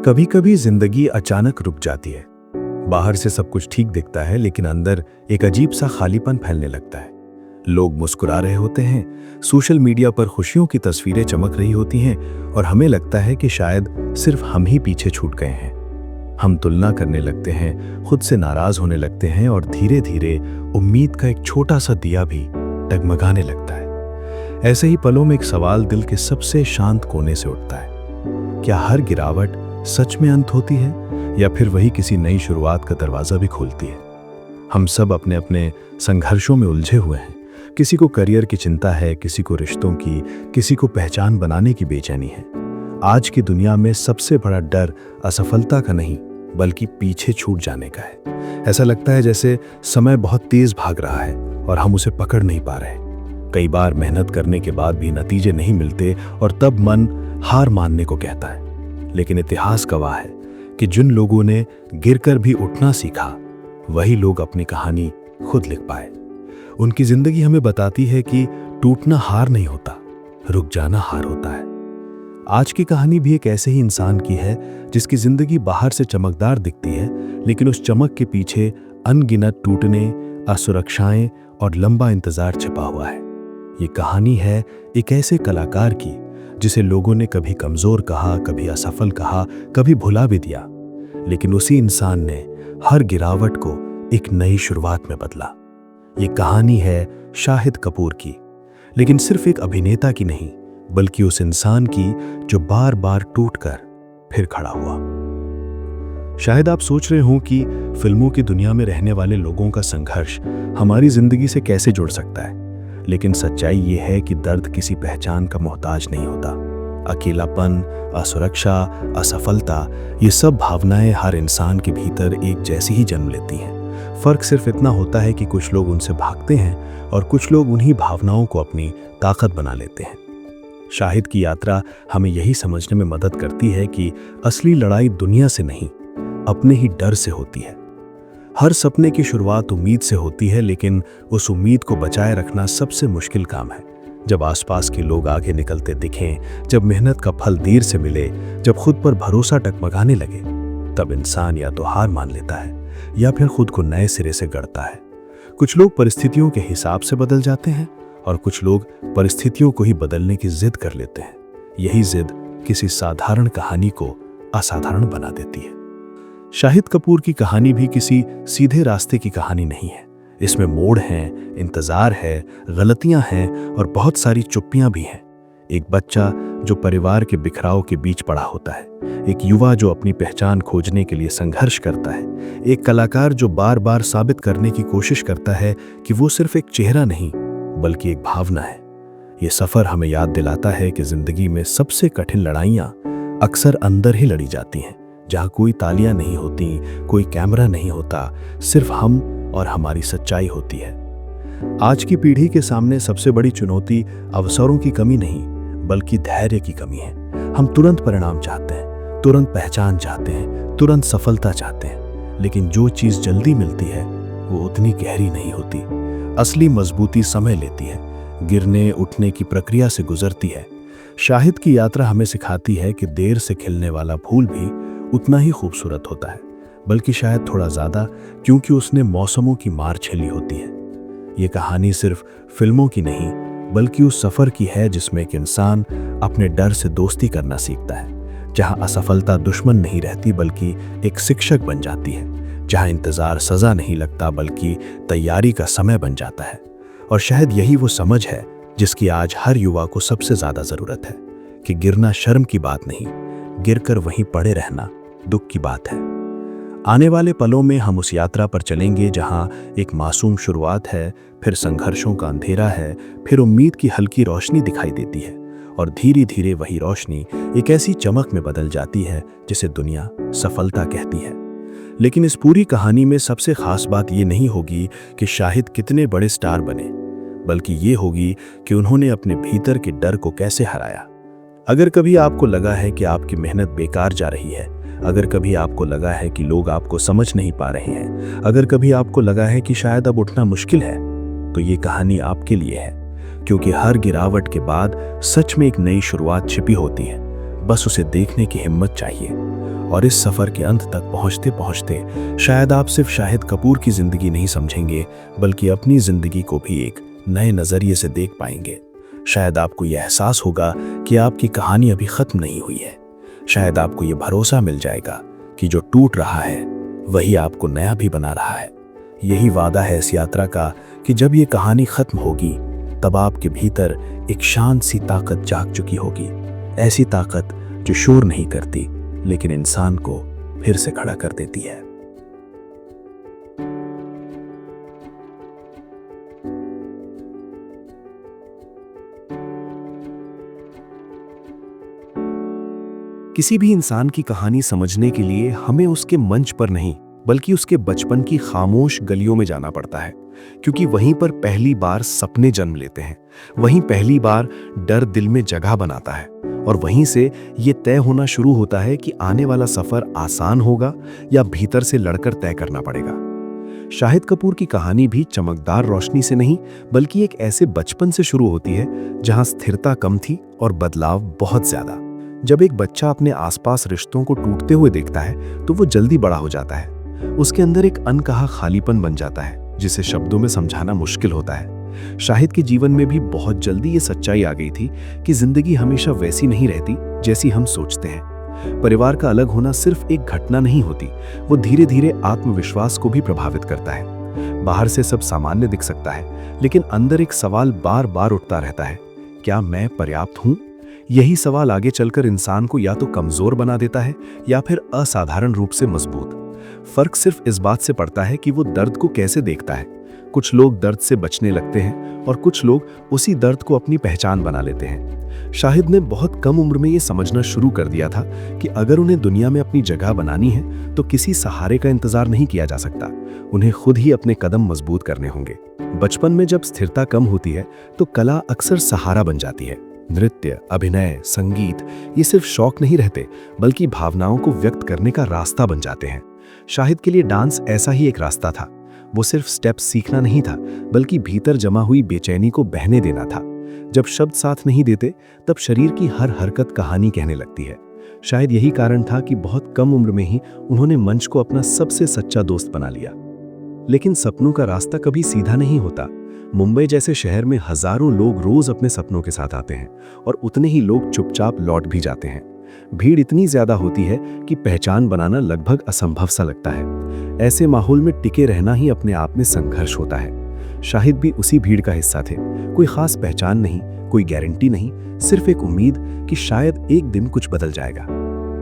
कभी कभी जिंदगी अचानक रुक जाती है। बाहर से सब कुछ ठीक दिखता है, लेकिन अंदर एक अजीब सा खालीपन फैलने लगता है। लोग मुस्कुरा रहे होते हैं, सोशल मीडिया पर खुशियों की तस्वीरें चमक रही होती हैं और हमें लगता है कि शायद सिर्फ हम ही पीछे छूट गए हैं। हम तुलना करने लगते हैं, खुद से नाराज होने लगते हैं और धीरे धीरे उम्मीद का एक छोटा सा दिया भी डगमगाने लगता है। ऐसे ही पलों में एक सवाल दिल के सबसे शांत कोने से उठता है, क्या हर गिरावट सच में अंत होती है या फिर वही किसी नई शुरुआत का दरवाजा भी खोलती है? हम सब अपने अपने संघर्षों में उलझे हुए हैं। किसी को करियर की चिंता है, किसी को रिश्तों की, किसी को पहचान बनाने की बेचैनी है। आज की दुनिया में सबसे बड़ा डर असफलता का नहीं बल्कि पीछे छूट जाने का है। ऐसा लगता है जैसे समय बहुत तेज भाग रहा है और हम उसे पकड़ नहीं पा रहे। कई बार मेहनत करने के बाद भी नतीजे नहीं मिलते और तब मन हार मानने को कहता है। लेकिन इतिहास गवाह है कि जिन लोगों ने गिरकर भी उठना सीखा, वही लोग अपनी कहानी खुद लिख पाए। उनकी जिंदगी हमें बताती है कि टूटना हार नहीं होता, रुक जाना हार होता है। आज की कहानी भी एक ऐसे ही इंसान की है जिसकी जिंदगी बाहर से चमकदार दिखती है, लेकिन उस चमक के पीछे अनगिनत टूटने, असुरक्षाएं और लंबा इंतजार छिपा हुआ है। ये कहानी है एक ऐसे कलाकार की जिसे लोगों ने कभी कमजोर कहा, कभी असफल कहा, कभी भुला भी दिया, लेकिन उसी इंसान ने हर गिरावट को एक नई शुरुआत में बदला। ये कहानी है शाहिद कपूर की, लेकिन सिर्फ एक अभिनेता की नहीं, बल्कि उस इंसान की जो बार बार टूटकर फिर खड़ा हुआ। शायद आप सोच रहे हों कि फिल्मों की दुनिया में रहने वाले लोगों का संघर्ष हमारी जिंदगी से कैसे जुड़ सकता है, लेकिन सच्चाई ये है कि दर्द किसी पहचान का मोहताज नहीं होता। अकेलापन, असुरक्षा, असफलता, ये सब भावनाएं हर इंसान के भीतर एक जैसी ही जन्म लेती हैं। फर्क सिर्फ इतना होता है कि कुछ लोग उनसे भागते हैं और कुछ लोग उन्हीं भावनाओं को अपनी ताकत बना लेते हैं। शाहिद की यात्रा हमें यही समझने में मदद करती है कि असली लड़ाई दुनिया से नहीं, अपने ही डर से होती है। हर सपने की शुरुआत उम्मीद से होती है, लेकिन उस उम्मीद को बचाए रखना सबसे मुश्किल काम है। जब आसपास के लोग आगे निकलते दिखें, जब मेहनत का फल देर से मिले, जब खुद पर भरोसा टकमगाने लगे, तब इंसान या तो हार मान लेता है या फिर खुद को नए सिरे से गढ़ता है। कुछ लोग परिस्थितियों के हिसाब से बदल जाते हैं और कुछ लोग परिस्थितियों को ही बदलने की जिद कर लेते हैं। यही जिद किसी साधारण कहानी को असाधारण बना देती है। शाहिद कपूर की कहानी भी किसी सीधे रास्ते की कहानी नहीं है। इसमें मोड़ हैं, इंतजार है, गलतियां हैं और बहुत सारी चुप्पियां भी हैं। एक बच्चा जो परिवार के बिखराव के बीच पड़ा होता है, एक युवा जो अपनी पहचान खोजने के लिए संघर्ष करता है, एक कलाकार जो बार बार साबित करने की कोशिश करता है कि वो सिर्फ एक चेहरा नहीं बल्कि एक भावना है। ये सफर हमें याद दिलाता है कि जिंदगी में सबसे कठिन लड़ाइयां अक्सर अंदर ही लड़ी जाती हैं, जहां कोई तालियां नहीं होती, कोई कैमरा नहीं होता, सिर्फ हम और हमारी सच्चाई होती है। आज की पीढ़ी के सामने सबसे बड़ी चुनौती अवसरों की कमी नहीं बल्कि धैर्य की कमी है। हम तुरंत परिणाम चाहते हैं, तुरंत पहचान चाहते हैं, तुरंत सफलता चाहते हैं, लेकिन जो चीज जल्दी मिलती है वो उतनी गहरी नहीं होती। असली मजबूती समय लेती है, गिरने उठने की प्रक्रिया से गुजरती है। शाहिद की यात्रा हमें सिखाती है कि देर से खिलने वाला फूल भी उतना ही खूबसूरत होता है, बल्कि शायद थोड़ा ज्यादा, क्योंकि उसने मौसमों की मार झेली होती है। ये कहानी सिर्फ फिल्मों की नहीं बल्कि उस सफर की है जिसमें एक इंसान अपने डर से दोस्ती करना सीखता है, जहां असफलता दुश्मन नहीं रहती बल्कि एक शिक्षक बन जाती है, जहां इंतजार सजा नहीं लगता बल्कि तैयारी का समय बन जाता है। और शायद यही वो समझ है जिसकी आज हर युवा को सबसे ज्यादा जरूरत है, कि गिरना शर्म की बात नहीं, गिरकर वहीं पड़े रहना दुख की बात है। आने वाले पलों में हम उस यात्रा पर चलेंगे जहां एक मासूम शुरुआत है, फिर संघर्षों का अंधेरा है, फिर उम्मीद की हल्की रोशनी दिखाई देती है और धीरे धीरे वही रोशनी एक ऐसी चमक में बदल जाती है जिसे दुनिया सफलता कहती है। लेकिन इस पूरी कहानी में सबसे खास बात ये नहीं होगी कि शाहिद कितने बड़े स्टार बने, बल्कि ये होगी कि उन्होंने अपने भीतर के डर को कैसे हराया। अगर कभी आपको लगा है कि आपकी मेहनत बेकार जा रही है, अगर कभी आपको लगा है कि लोग आपको समझ नहीं पा रहे हैं, अगर कभी आपको लगा है कि शायद अब उठना मुश्किल है, तो ये कहानी आपके लिए है। क्योंकि हर गिरावट के बाद सच में एक नई शुरुआत छिपी होती है, बस उसे देखने की हिम्मत चाहिए। और इस सफर के अंत तक पहुंचते पहुंचते शायद आप सिर्फ शाहिद कपूर की जिंदगी नहीं समझेंगे, बल्कि अपनी जिंदगी को भी एक नए नजरिए से देख पाएंगे। शायद आपको यह एहसास होगा कि आपकी कहानी अभी खत्म नहीं हुई है। शायद आपको यह भरोसा मिल जाएगा कि जो टूट रहा है वही आपको नया भी बना रहा है। यही वादा है इस यात्रा का कि जब ये कहानी खत्म होगी तब आपके भीतर एक शांत सी ताकत जाग चुकी होगी, ऐसी ताकत जो शोर नहीं करती लेकिन इंसान को फिर से खड़ा कर देती है। किसी भी इंसान की कहानी समझने के लिए हमें उसके मंच पर नहीं बल्कि उसके बचपन की खामोश गलियों में जाना पड़ता है, क्योंकि वहीं पर पहली बार सपने जन्म लेते हैं, वहीं पहली बार डर दिल में जगह बनाता है और वहीं से ये तय होना शुरू होता है कि आने वाला सफर आसान होगा या भीतर से लड़कर तय करना पड़ेगा। शाहिद कपूर की कहानी भी चमकदार रोशनी से नहीं बल्कि एक ऐसे बचपन से शुरू होती है जहां स्थिरता कम थी और बदलाव बहुत ज्यादा। जब एक बच्चा अपने आसपास रिश्तों को टूटते हुए देखता है तो वो जल्दी बड़ा हो जाता है। उसके अंदर एक अनकहा खालीपन बन जाता है जिसे शब्दों में समझाना मुश्किल होता है। शाहिद के जीवन में भी बहुत जल्दी ये सच्चाई आ गई थी कि जिंदगी हमेशा वैसी नहीं रहती जैसी हम सोचते हैं। परिवार का अलग होना सिर्फ एक घटना नहीं होती, वो धीरे धीरे आत्मविश्वास को भी प्रभावित करता है। बाहर से सब सामान्य दिख सकता है लेकिन अंदर एक सवाल बार बार उठता रहता है, क्या मैं पर्याप्त हूं? यही सवाल आगे चलकर इंसान को या तो कमजोर बना देता है या फिर असाधारण रूप से मजबूत। फर्क सिर्फ इस बात से पड़ता है कि वो दर्द को कैसे देखता है। कुछ लोग दर्द से बचने लगते हैं और कुछ लोग उसी दर्द को अपनी पहचान बना लेते हैं। शाहिद ने बहुत कम उम्र में ये समझना शुरू कर दिया था कि अगर उन्हें दुनिया में अपनी जगह बनानी है तो किसी सहारे का इंतजार नहीं किया जा सकता, उन्हें खुद ही अपने कदम मजबूत करने होंगे। बचपन में जब स्थिरता कम होती है तो कला अक्सर सहारा बन जाती है। नृत्य, अभिनय, संगीत ये सिर्फ शौक नहीं रहते बल्कि भावनाओं को व्यक्त करने का रास्ता बन जाते हैं। शाहिद के लिए डांस ऐसा ही एक रास्ता था। वो सिर्फ स्टेप्स सीखना नहीं था बल्कि भीतर जमा हुई बेचैनी को बहने देना था। जब शब्द साथ नहीं देते तब शरीर की हर हरकत कहानी कहने लगती है। शायद यही कारण था कि बहुत कम उम्र में ही उन्होंने मंच को अपना सबसे सच्चा दोस्त बना लिया। लेकिन सपनों का रास्ता कभी सीधा नहीं होता। मुंबई जैसे शहर में हजारों लोग रोज अपने सपनों के साथ आते हैं और उतने ही लोग चुपचाप लौट भी जाते हैं। भीड़ इतनी ज्यादा होती है कि पहचान बनाना लगभग असंभव सा लगता है। ऐसे माहौल में टिके रहना ही अपने आप में संघर्ष होता है। शाहिद भी उसी भीड़ का हिस्सा थे। कोई खास पहचान नहीं, कोई गारंटी नहीं, सिर्फ एक उम्मीद कि शायद एक दिन कुछ बदल जाएगा।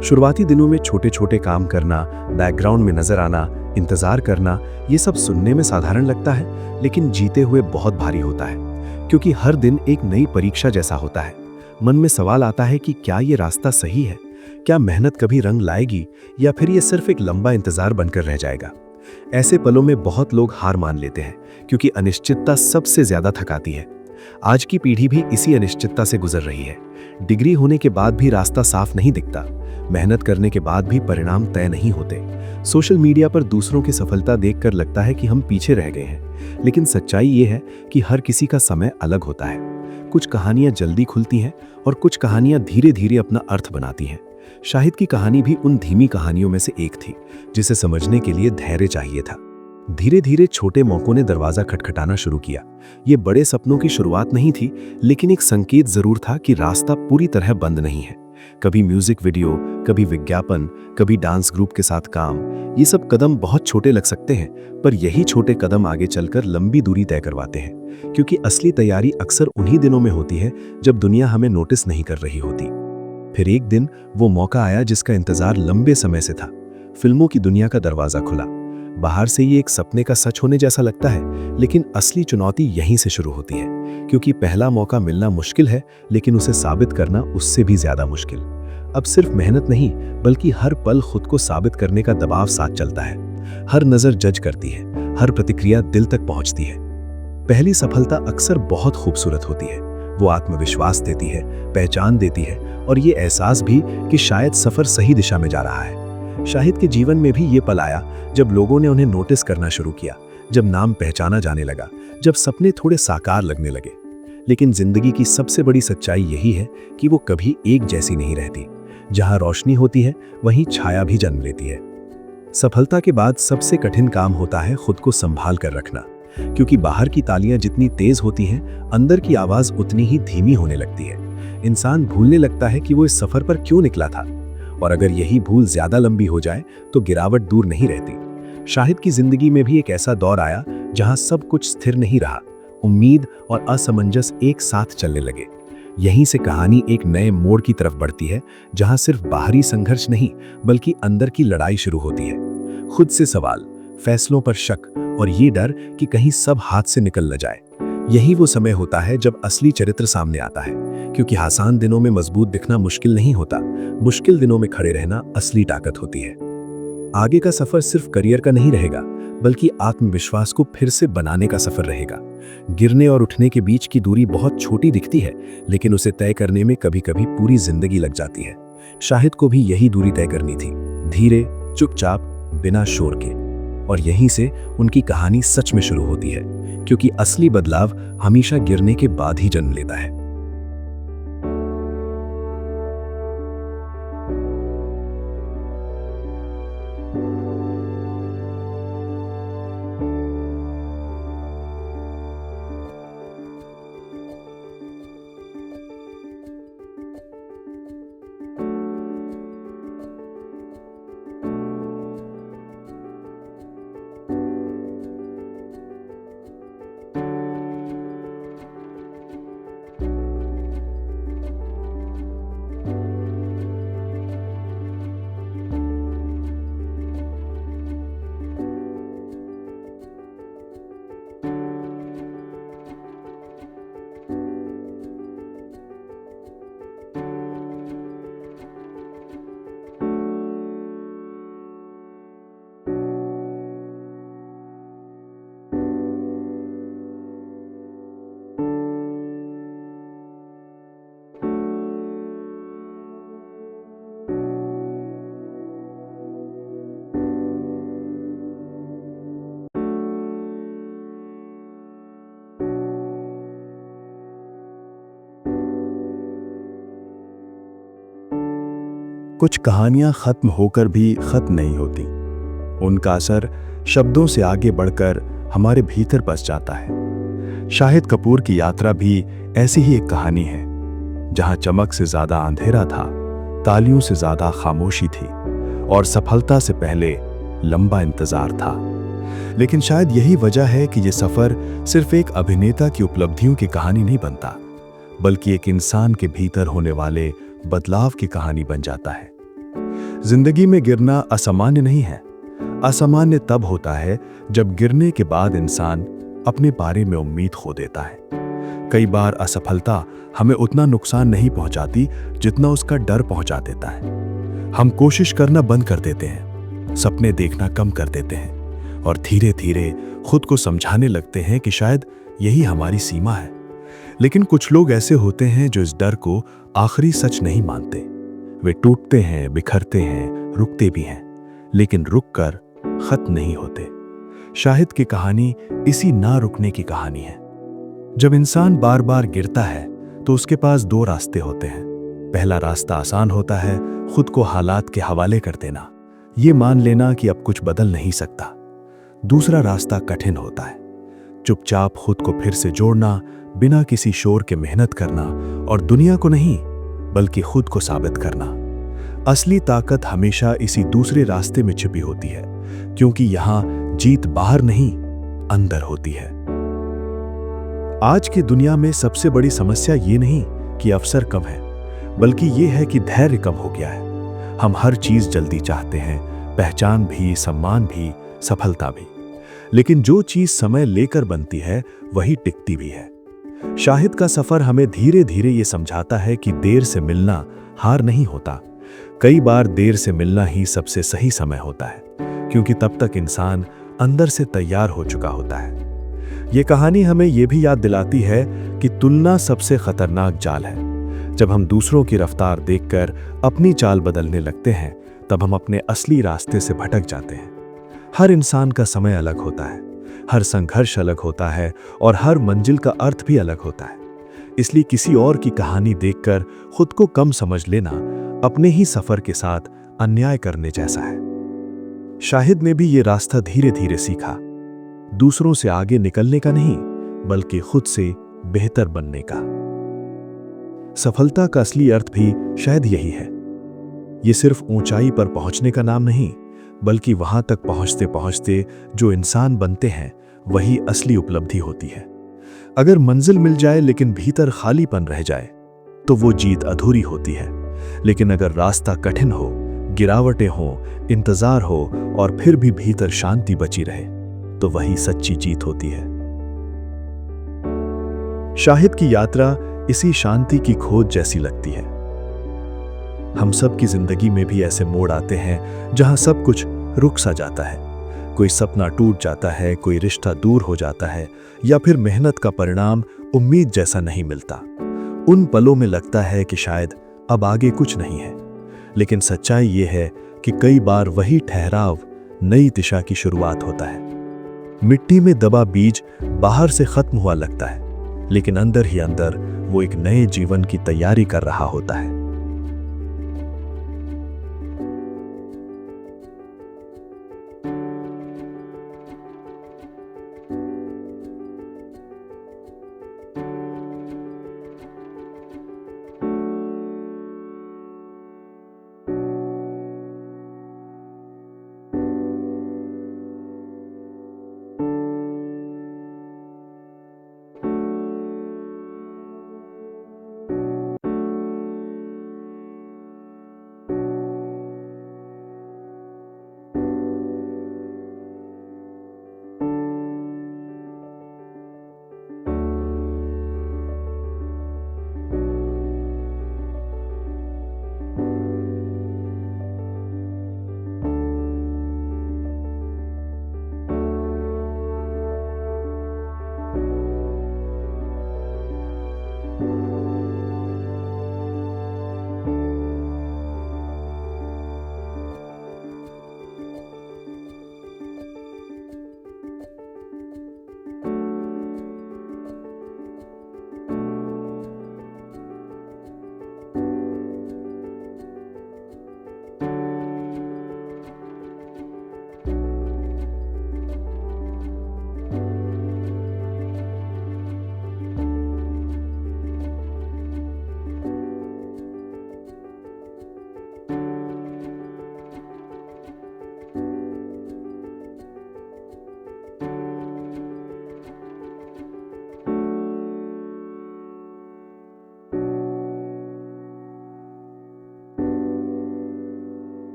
शुरुआती दिनों में छोटे छोटे काम करना, बैकग्राउंड में नजर आना, इंतजार करना, ये सब सुनने में साधारण लगता है लेकिन जीते हुए बहुत भारी होता है, क्योंकि हर दिन एक नई परीक्षा जैसा होता है। मन में सवाल आता है कि क्या ये रास्ता सही है? क्या मेहनत कभी रंग लाएगी या फिर ये सिर्फ एक लंबा इंतजार बनकर रह जाएगा? ऐसे पलों में बहुत लोग हार मान लेते हैं क्योंकि अनिश्चितता सबसे ज्यादा थकाती है। आज की पीढ़ी भी इसी अनिश्चितता से गुजर रही है। डिग्री होने के बाद भी रास्ता साफ नहीं दिखता, मेहनत करने के बाद भी परिणाम तय नहीं होते। सोशल मीडिया पर दूसरों की सफलता देखकर लगता है कि हम पीछे रह गए हैं, लेकिन सच्चाई ये है कि हर किसी का समय अलग होता है। कुछ कहानियां जल्दी खुलती हैं और कुछ कहानियां धीरे धीरे अपना अर्थ बनाती हैं। शाहिद की कहानी भी उन धीमी कहानियों में से एक थी जिसे समझने के लिए धैर्य चाहिए था। धीरे धीरे छोटे मौकों ने दरवाजा खटखटाना शुरू किया। ये बड़े सपनों की शुरुआत नहीं थी, लेकिन एक संकेत जरूर था कि रास्ता पूरी तरह बंद नहीं है। कभी म्यूजिक वीडियो, कभी विज्ञापन, कभी डांस ग्रुप के साथ काम, ये सब कदम बहुत छोटे लग सकते हैं, पर यही छोटे कदम आगे चलकर लंबी दूरी तय करवाते हैं, क्योंकि असली तैयारी अक्सर उन्हीं दिनों में होती है जब दुनिया हमें नोटिस नहीं कर रही होती। फिर एक दिन वो मौका आया जिसका इंतजार लंबे समय से था। फिल्मों की दुनिया का दरवाजा खुला। बाहर से ये एक सपने का सच होने जैसा लगता है, लेकिन असली चुनौती यहीं से शुरू होती है, क्योंकि पहला मौका मिलना मुश्किल है, लेकिन उसे साबित करना उससे भी ज्यादा मुश्किल। अब सिर्फ मेहनत नहीं, बल्कि हर पल खुद को साबित करने का दबाव साथ चलता है। हर नजर जज करती है, हर प्रतिक्रिया दिल तक पहुंचती है। पहली सफलता अक्सर बहुत खूबसूरत होती है। वो आत्मविश्वास देती है, पहचान देती है और ये एहसास भी कि शायद सफर सही दिशा में जा रहा है। शाहिद के जीवन में भी ये पल आया जब लोगों ने उन्हें नोटिस करना शुरू किया, जब नाम पहचाना जाने लगा, जब सपने थोड़े साकार लगने लगे। लेकिन जिंदगी की सबसे बड़ी सच्चाई यही है कि वो कभी एक जैसी नहीं रहती। जहां रोशनी होती है वहीं छाया भी जन्म लेती है। सफलता के बाद सबसे कठिन काम होता है खुद को संभाल कर रखना, क्योंकि बाहर की तालियां जितनी तेज होती हैं, अंदर की आवाज उतनी ही धीमी होने लगती है। इंसान भूलने लगता है कि वो इस सफर पर क्यों निकला था, और अगर यही भूल ज्यादा लंबी हो जाए तो गिरावट दूर नहीं रहती। शाहिद की जिंदगी में भी एक ऐसा दौर आया जहां सब कुछ स्थिर नहीं रहा, उम्मीद और असमंजस एक साथ चलने लगे। यहीं से कहानी एक नए मोड़ की तरफ बढ़ती है, जहां सिर्फ बाहरी संघर्ष नहीं बल्कि अंदर की लड़ाई शुरू होती है। खुद से सवाल, फैसलों पर शक और ये डर कि कहीं सब हाथ से निकल न जाए। यही वो समय होता है जब असली चरित्र सामने आता है, क्योंकि आसान दिनों में मजबूत दिखना मुश्किल नहीं होता, मुश्किल दिनों में खड़े रहना असली ताकत होती है। आगे का सफर सिर्फ करियर का नहीं रहेगा, बल्कि आत्मविश्वास को फिर से बनाने का सफर रहेगा। गिरने और उठने के बीच की दूरी बहुत छोटी दिखती है, लेकिन उसे तय करने में कभी-कभी पूरी जिंदगी लग जाती है। शाहिद को भी यही दूरी तय करनी थी, धीरे, चुपचाप, बिना शोर के। और यहीं से उनकी कहानी सच में शुरू होती है, क्योंकि असली बदलाव हमेशा गिरने के बाद ही जन्म लेता है। कुछ कहानियां खत्म होकर भी खत्म नहीं होती। उनका असर शब्दों से आगे बढ़कर हमारे भीतर बस जाता है। शाहिद कपूर की यात्रा भी ऐसी ही एक कहानी है, जहां चमक से ज्यादा अंधेरा था, तालियों से ज्यादा खामोशी थी और सफलता से पहले लंबा इंतजार था। लेकिन शायद यही वजह है कि यह सफर सिर्फ एक अभिनेता की उपलब्धियों की कहानी नहीं बनता, बल्कि एक इंसान के भीतर होने वाले बदलाव की कहानी बन जाता है। जिंदगी में गिरना असामान्य नहीं है। असामान्य तब होता है जब गिरने के बाद इंसान अपने बारे में उम्मीद खो देता है। कई बार असफलता हमें उतना नुकसान नहीं पहुंचाती जितना उसका डर पहुंचा देता है। हम कोशिश करना बंद कर देते हैं, सपने देखना कम कर देते हैं और धीरे धीरे खुद को समझाने लगते हैं कि शायद यही हमारी सीमा है। लेकिन कुछ लोग ऐसे होते हैं जो इस डर को आखिरी सच नहीं मानते। वे टूटते हैं, बिखरते हैं, रुकते भी हैं, लेकिन रुककर खत्म नहीं होते। शाहिद की कहानी इसी ना रुकने की कहानी है। जब इंसान बार बार गिरता है तो उसके पास दो रास्ते होते हैं। पहला रास्ता आसान होता है, खुद को हालात के हवाले कर देना, ये मान लेना कि अब कुछ बदल नहीं सकता। दूसरा रास्ता कठिन होता है, चुपचाप खुद को फिर से जोड़ना, बिना किसी शोर के मेहनत करना और दुनिया को नहीं बल्कि खुद को साबित करना। असली ताकत हमेशा इसी दूसरे रास्ते में छिपी होती है, क्योंकि यहां जीत बाहर नहीं अंदर होती है। आज की दुनिया में सबसे बड़ी समस्या ये नहीं कि अवसर कम है, बल्कि ये है कि धैर्य कम हो गया है। हम हर चीज जल्दी चाहते हैं, पहचान भी, सम्मान भी, सफलता भी, लेकिन जो चीज समय लेकर बनती है वही टिकती भी है। शाहिद का सफर हमें धीरे धीरे ये समझाता है कि देर से मिलना हार नहीं होता। कई बार देर से मिलना ही सबसे सही समय होता है, क्योंकि तब तक इंसान अंदर से तैयार हो चुका होता है। ये कहानी हमें यह भी याद दिलाती है कि तुलना सबसे खतरनाक जाल है। जब हम दूसरों की रफ्तार देखकर अपनी चाल बदलने लगते हैं, तब हम अपने असली रास्ते से भटक जाते हैं। हर इंसान का समय अलग होता है, हर संघर्ष अलग होता है और हर मंजिल का अर्थ भी अलग होता है। इसलिए किसी और की कहानी देखकर खुद को कम समझ लेना अपने ही सफर के साथ अन्याय करने जैसा है। शाहिद ने भी ये रास्ता धीरे धीरे सीखा, दूसरों से आगे निकलने का नहीं, बल्कि खुद से बेहतर बनने का। सफलता का असली अर्थ भी शायद यही है। ये सिर्फ ऊंचाई पर पहुंचने का नाम नहीं, बल्कि वहां तक पहुंचते पहुंचते जो इंसान बनते हैं वही असली उपलब्धि होती है। अगर मंजिल मिल जाए लेकिन भीतर खालीपन रह जाए तो वो जीत अधूरी होती है। लेकिन अगर रास्ता कठिन हो, गिरावटें हो, इंतजार हो और फिर भी भीतर शांति बची रहे तो वही सच्ची जीत होती है। शाहिद की यात्रा इसी शांति की खोज जैसी लगती है। हम सब की जिंदगी में भी ऐसे मोड़ आते हैं जहां सब कुछ रुक सा जाता है। कोई सपना टूट जाता है, कोई रिश्ता दूर हो जाता है, या फिर मेहनत का परिणाम उम्मीद जैसा नहीं मिलता। उन पलों में लगता है कि शायद अब आगे कुछ नहीं है। लेकिन सच्चाई ये है कि कई बार वही ठहराव नई दिशा की शुरुआत होता है। मिट्टी में दबा बीज बाहर से खत्म हुआ लगता है, लेकिन अंदर ही अंदर वो एक नए जीवन की तैयारी कर रहा होता है।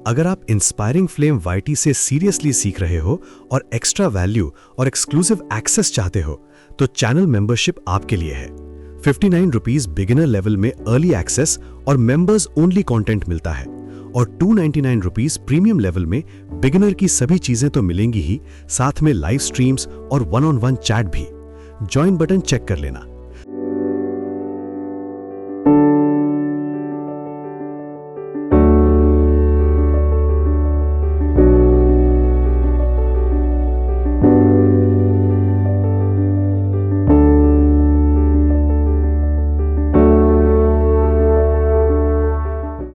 अगर आप इंस्पायरिंग फ्लेम वाईटी से सीरियसली सीख रहे हो और एक्स्ट्रा वैल्यू और एक्सक्लूसिव एक्सेस चाहते हो तो चैनल मेंबरशिप आपके लिए है। 59 रुपीज बिगिनर लेवल में अर्ली एक्सेस और मेंबर्स ओनली कंटेंट मिलता है और 299 रुपीज प्रीमियम लेवल में बिगिनर की सभी चीजें तो मिलेंगी ही, साथ में लाइव स्ट्रीम्स और 1-on-1 चैट भी। ज्वाइन बटन चेक कर लेना।